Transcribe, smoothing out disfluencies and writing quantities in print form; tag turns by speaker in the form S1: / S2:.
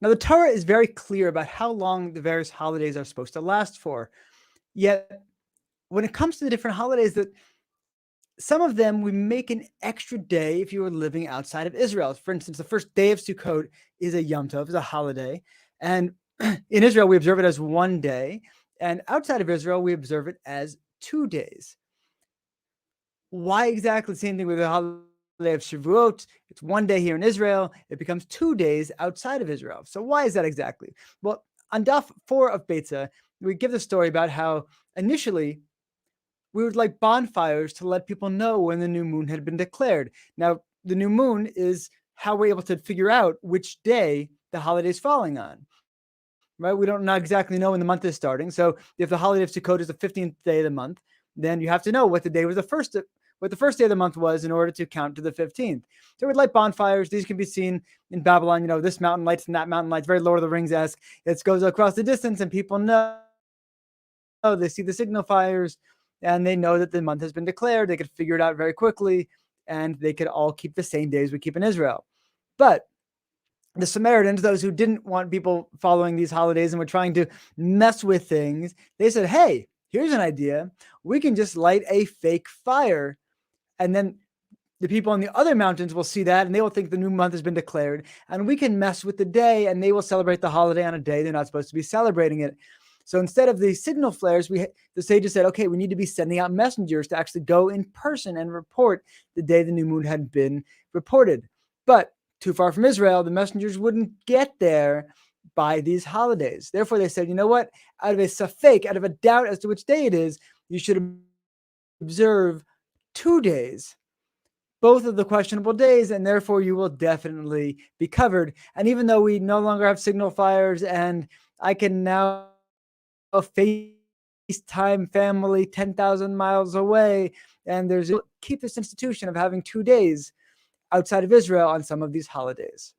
S1: Now, the Torah is very clear about how long the various holidays are supposed to last for. Yet, when it comes to the different holidays, that some of them we make an extra day if you were living outside of Israel. For instance, the first day of Sukkot is a Yom Tov, is a holiday. And in Israel, we observe it as one day. And outside of Israel, we observe it as 2 days. Why exactly? Same thing with the holiday of Shavuot. It's one day here in Israel. It becomes 2 days outside of Israel. So why is that exactly? Well, on Daf 4 of Beitzah, we give the story about how initially we would light bonfires to let people know when the new moon had been declared. Now, the new moon is how we're able to figure out which day the holiday is falling on, right? We don't not exactly know when the month is starting. So if the holiday of Sukkot is the 15th day of the month, then you have to know what the day was what the first day of the month was in order to count to the 15th. So we'd light bonfires. These can be seen in Babylon. This mountain lights and that mountain lights, very Lord of the Rings-esque. It goes across the distance and people know, they see the signal fires and they know that the month has been declared. They could figure it out very quickly and they could all keep the same days we keep in Israel. But the Samaritans, those who didn't want people following these holidays and were trying to mess with things, they said, hey, here's an idea. We can just light a fake fire. And then the people on the other mountains will see that and they will think the new month has been declared. And we can mess with the day and they will celebrate the holiday on a day they're not supposed to be celebrating it. So instead of the signal flares, the sages said, okay, we need to be sending out messengers to actually go in person and report the day the new moon had been reported. But too far from Israel, the messengers wouldn't get there by these holidays. Therefore, they said, you know what? Out of a safek, out of a doubt as to which day it is, you should observe 2 days, both of the questionable days, and therefore you will definitely be covered. And even though we no longer have signal fires and I can now FaceTime family 10,000 miles away, and keep this institution of having 2 days outside of Israel on some of these holidays.